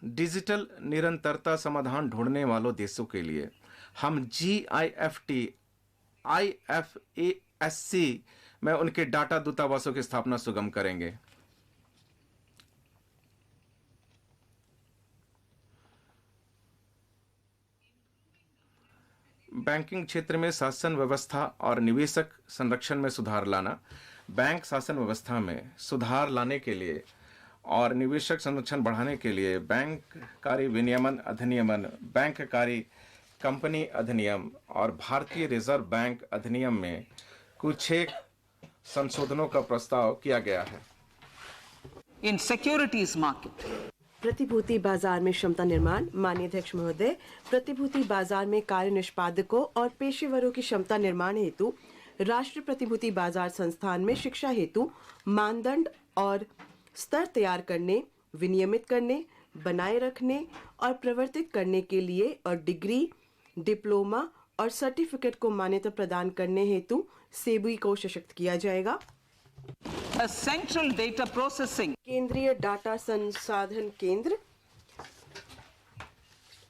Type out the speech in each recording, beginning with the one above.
Digital निरंतरता समाधान ढूंढने वालों देशों के लिए हम GIFT IFASC में उनके डाटा दूतावासों की स्थापना सुगम करेंगे। बैंकिंग क्षेत्र में शासन व्यवस्था और निवेशक संरक्षण में सुधार लाना। बैंक शासन व्यवस्था में सुधार लाने के लिए और निवेशक संरक्षण बढ़ाने के लिए बैंककारी विनियमन अधिनियम, बैंककारी कंपनी अधिनियम और भारतीय रिजर्व बैंक अधिनियम में कुछ एक संशोधनों का प्रस्ताव किया गया है। इन सिक्योरिटीज मार्केट, प्रतिभूति बाजार में क्षमता निर्माण। माननीय अध्यक्ष महोदय, प्रतिभूति बाजार में कार्य निष्पादकों और पेशेवरों की क्षमता निर्माण हेतु राष्ट्रीय प्रतिभूति बाजार संस्थान में शिक्षा हेतु मानदंड और स्तर तैयार करने, विनियमित करने, बनाए रखने और प्रवर्तित करने के लिए और डिग्री, डिप्लोमा और सर्टिफिकेट को मान्यता प्रदान करने हेतु सेबी को सशक्त किया जाएगा। सेंट्रल डेटा प्रोसेसिंग, केंद्रीय डाटा संसाधन केंद्र।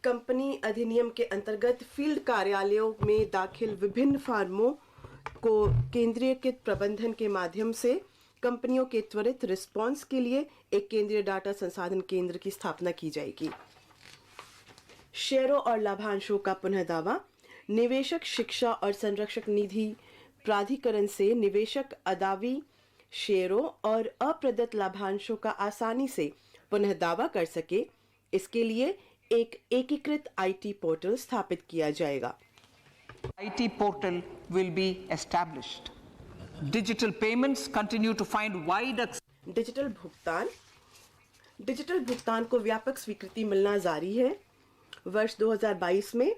कंपनी अधिनियम के अंतर्गत फील्ड कार्यालयों में दाखिल विभिन्न फर्मों को केंद्रीयकृत प्रबंधन के माध्यम से कंपनियों के त्वरित रिस्पांस के लिए एक केंद्रीय डाटा संसाधन केंद्र की स्थापना की जाएगी। शेयरों और लाभांशों का पुनः दावा। निवेशक शिक्षा और संरक्षक निधि प्राधिकरण से निवेशक अदावी शेयरों और अप्रदत्त लाभांशों का आसानी से पुनः दावा कर सके, इसके लिए एक एकीकृत IT पोर्टल स्थापित किया जाएगा। IT portal will be established. Digital payments continue to find wide access. Digital भुगतान को व्यापक स्वीकृति मिलना जारी है। वर्ष 2022 में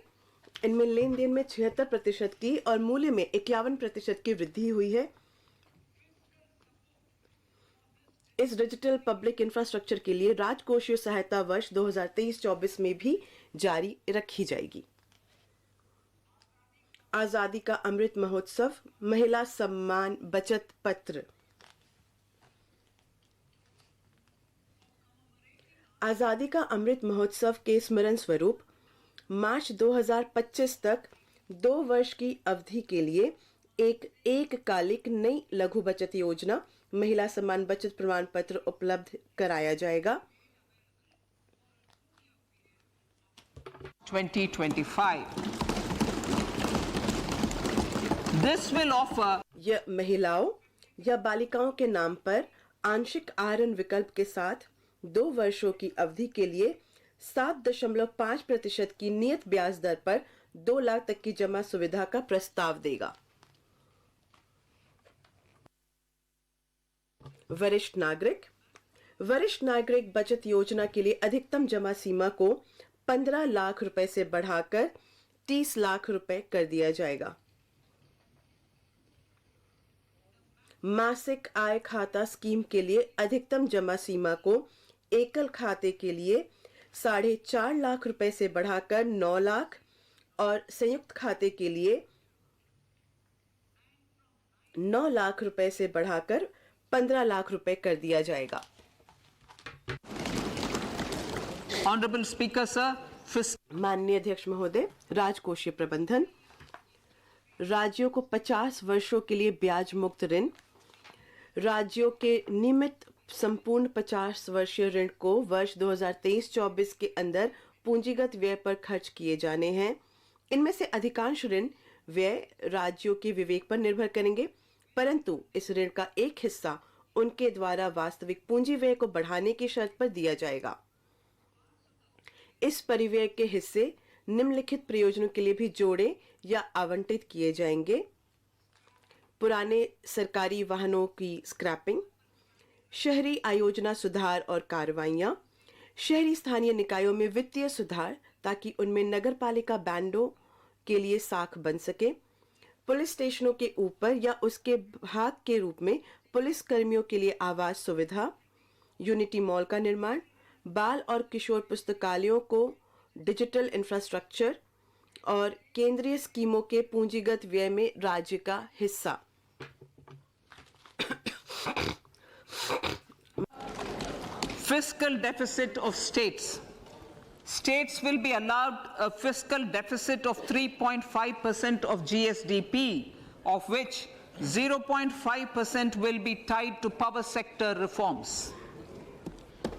इनमें लेन देन में 76% की और मूल्य में 51% की वृद्धि हुई है। इस डिजिटल पब्लिक इंफ्रास्ट्रक्चर के लिए राजकोषीय सहायता वर्ष 2023-24 में भी जारी रखी जाएगी। आजादी का अमृत महोत्सव, महिला सम्मान बचत पत्र। आजादी का अमृत महोत्सव के स्मरण स्वरूप मार्च 2025 तक 2 वर्ष की अवधि के लिए एक कालिक नई लघु बचत योजना महिला सम्मान बचत प्रमाण पत्र उपलब्ध कराया जाएगा। 2025. This will offer. यह महिलाओं या बालिकाओं के नाम पर आंशिक आहरण विकल्प के साथ 2 वर्षों की अवधि के लिए 7.5% की नियत ब्याज दर पर 2 लाख तक की जमा सुविधा का प्रस्ताव देगा। वरिष्ठ नागरिक बचत योजना के लिए अधिकतम जमा सीमा को 15 लाख रुपए से बढ़ाकर 30 लाख रुपए कर दिया जाएगा। मासिक आय खाता स्कीम के लिए अधिकतम जमा सीमा को एकल खाते के लिए 4.5 लाख रुपए से बढ़ाकर 9 लाख और संयुक्त खाते के लिए 9 लाख रुपए से बढ़ाकर 15 लाख रुपए कर दिया जाएगा। Honorable Speaker, sir, माननीय अध्यक्ष महोदय, राजकोषीय प्रबंधन। राज्यों को 50 वर्षों के लिए ब्याज मुक्त ऋण। राज्यों के नियमित संपूर्ण 50 वर्षीय ऋण को वर्ष 2023-24 के अंदर पूंजीगत व्यय पर खर्च किए जाने हैं। इनमें से अधिकांश ऋण व्यय राज्यों के विवेक पर निर्भर करेंगे, परंतु इस ऋण का एक हिस्सा उनके द्वारा वास्तविक पूंजी व्यय को बढ़ाने की शर्त पर दिया जाएगा। इस परिव्यय के हिस्से निम्नलिखित प्रयोजनों के लिए भी जोड़े या आवंटित किए जाएंगे: पुराने सरकारी वाहनों की स्क्रैपिंग, शहरी आयोजना सुधार और कार्रवाइयां, शहरी स्थानीय निकायों में वित्तीय सुधार ताकि उनमें नगरपालिका बैंडों के लिए साख बन सके, पुलिस स्टेशनों के ऊपर या उसके भाग के रूप में पुलिस कर्मियों के लिए आवास सुविधा, यूनिटी मॉल का निर्माण, बाल और किशोर पुस्तकालयों को डिजिटल इंफ्रास्ट्रक्चर और केंद्रीय स्कीमों के पूंजीगत व्यय में राज्य का हिस्सा। Fiscal deficit of states States will be allowed a fiscal deficit of 3.5% of GSDP, of which 0.5% will be tied to power sector reforms.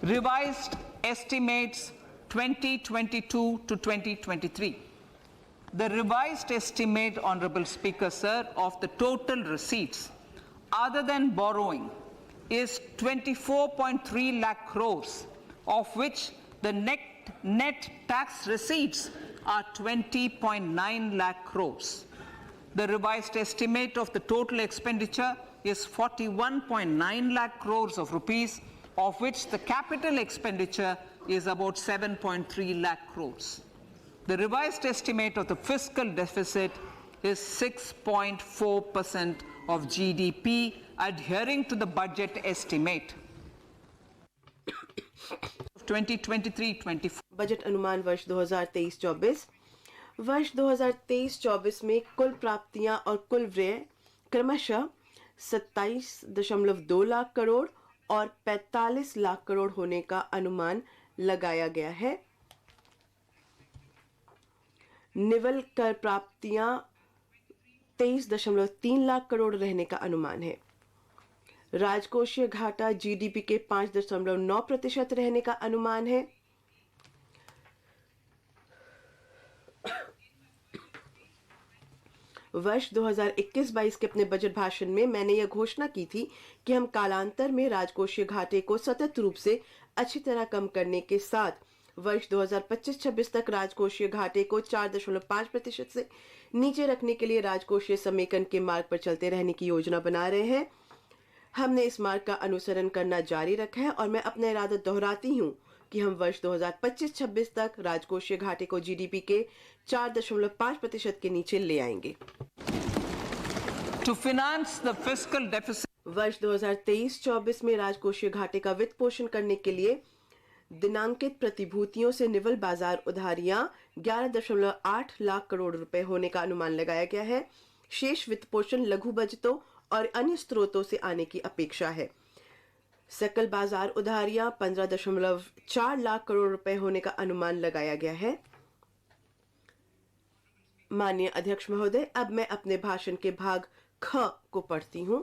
Revised estimates 2022 to 2023. The revised estimate, Honorable Speaker, sir, of the total receipts other than borrowing is 24.3 lakh crores, of which the net tax receipts are 20.9 lakh crores. The revised estimate of the total expenditure is 41.9 lakh crores of rupees, of which the capital expenditure is about 7.3 lakh crores. The revised estimate of the fiscal deficit is 6.4% of GDP, adhering to the budget estimate. 2023-24 budget अनुमान वर्ष 2023-24। वर्ष 2023-24 में कुल प्राप्तियां और कुल व्यय क्रमशः 27.2 लाख करोड़ और 45 लाख करोड़ होने का अनुमान लगाया गया है। निवल कर प्राप्तियां 23.3 लाख करोड़ रहने का अनुमान है। राजकोषीय घाटा जीडीपी के 5.9% रहने का अनुमान है। वर्ष 2021-22 के अपने बजट भाषण में मैंने यह घोषणा की थी कि हम कालांतर में राजकोषीय घाटे को सतत रूप से अच्छी तरह कम करने के साथ वर्ष 2025-26 तक राजकोषीय घाटे को 4.5% से नीचे रखने के लिए राजकोषीय समेकन के मार्ग पर चलते रहने की योजना बना रहे हैं। हमने इस मार्ग का अनुसरण करना जारी रखा है और मैं अपना इरादा दोहराती हूं कि हम वर्ष 2025-26 तक राजकोषीय घाटे को जीडीपी के 4.5% के नीचे ले आएंगे। To finance the fiscal deficit, वर्ष 2023-24 में राजकोषीय घाटे का वित्त पोषण करने के लिए दिनांकित प्रतिभूतियों से निवल बाजार उधारियां 11.8 लाख करोड़ रुपए होने का अनुमान लगाया गया है। शेष वित्त पोषण लघु बचतों और अन्य स्रोतों से आने की अपेक्षा है। सकल बाजार उधारियां 15.4 लाख करोड़ रुपए होने का अनुमान लगाया गया है। माननीय अध्यक्ष महोदय, अब मैं अपने भाषण के भाग ख को पढ़ती हूं।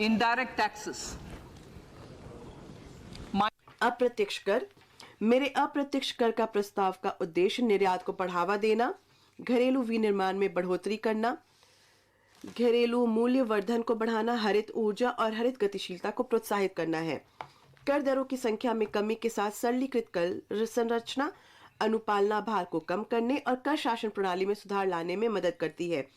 indirect taxes. अप्रत्यक्ष कर। मेरे अप्रत्यक्ष कर का प्रस्ताव का उद्देश्य निर्यात को बढ़ावा देना, घरेलू विनिर्माण में बढ़ोतरी करना, घरेलू मूल्य वर्धन को बढ़ाना, हरित ऊर्जा और हरित गतिशीलता को प्रोत्साहित करना है। कर दरों की संख्या में कमी के साथ सरलीकृत कर संरचना अनुपालना भार को कम करने और कर शासन प्रणाली में सुधार लाने में मदद करती है।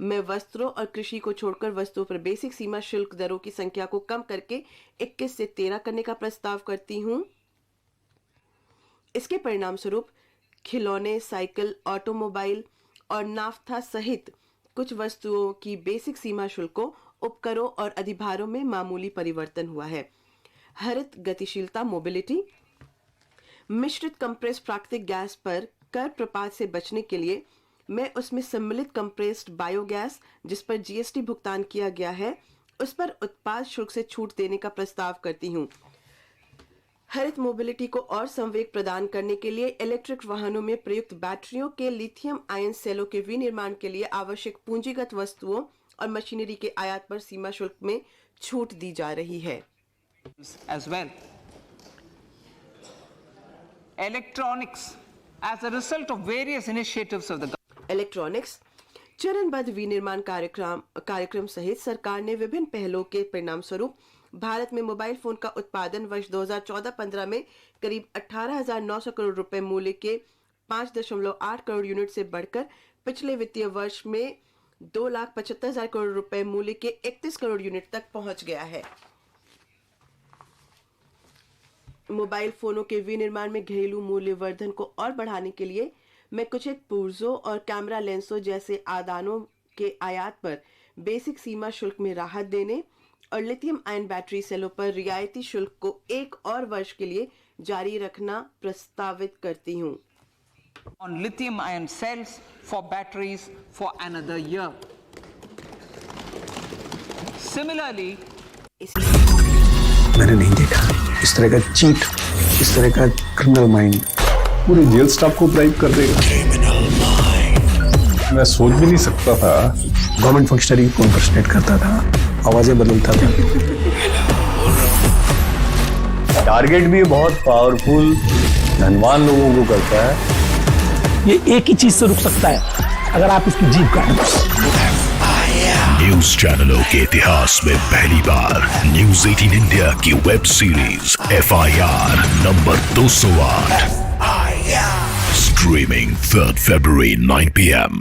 मैं वस्त्रों और कृषि को छोड़कर वस्तुओं पर बेसिक सीमा शुल्क दरों की संख्या को कम करके 21 से 13 करने का प्रस्ताव करती हूं। इसके परिणाम स्वरूप खिलौने, साइकिल, ऑटोमोबाइल और नाफ्ता सहित कुछ वस्तुओं की बेसिक सीमा शुल्कों, उपकरों और अधिभारों में मामूली परिवर्तन हुआ है। हरित गतिशीलता मोबिलिटी। मिश्रित कंप्रेस्ड प्राकृतिक गैस पर कर प्रपात से बचने के लिए मैं उसमें सम्मिलित कंप्रेस्ड बायोगैस, जिस पर जीएसटी भुगतान किया गया है, उस पर उत्पाद शुल्क से छूट देने का प्रस्ताव करती हूं। हरित मोबिलिटी को और संवेग प्रदान करने के लिए इलेक्ट्रिक वाहनों में प्रयुक्त बैटरियों के लिथियम आयन सेलों के विनिर्माण के लिए आवश्यक पूंजीगत वस्तुओं और मशीनरी के आयात पर सीमा शुल्क में छूट दी जा रही है। as well. Electronics, as a result of various initiatives of the electronics. चरणबद्ध विनिर्माण कार्यक्रम सहित सरकार ने विभिन्न पहलों के परिणाम स्वरूप भारत में मोबाइल फोन का उत्पादन वर्ष 2014-15 में करीब 18,900 करोड़ रुपए मूल्य के 5.8 करोड़ यूनिट से बढ़कर पिछले वित्तीय वर्ष में 2,75,000 करोड़ रुपए मूल्य के 31 करोड़ यूनिट तक पहुंच गया है। मोबाइल फोनों के विनिर्माण में घरेलू मूल्य वर्धन को और बढ़ाने के लिए मैं कुछ एक पुर्जों और कैमरा लेंसों जैसे आदानों के आयात पर बेसिक सीमा शुल्क में राहत देने और लिथियम आयन बैटरी सेलों पर रियायती शुल्क को 1 और वर्ष के लिए जारी रखना प्रस्तावित करती हूं। on lithium ion cells for batteries for another year. Similarly, मैंने नहीं देखा इस तरह का चीट, इस तरह का क्रिमिनल माइंड पूरे जेल स्टाफ को ब्राइब कर देगा। मैं सोच भी नहीं सकता था। गवर्नमेंट फंक्शनरी को इम्पर्सनेट करता था, आवाजें बदलता था। टारगेट भी बहुत पावरफुल धनवान लोगों को करता है। ये एक ही चीज से रुक सकता है, अगर आप इसकी जीभ काट दो। न्यूज चैनलों के इतिहास में पहली बार न्यूज 18 इंडिया की web series FIR number 208 streaming 3rd February 9 PM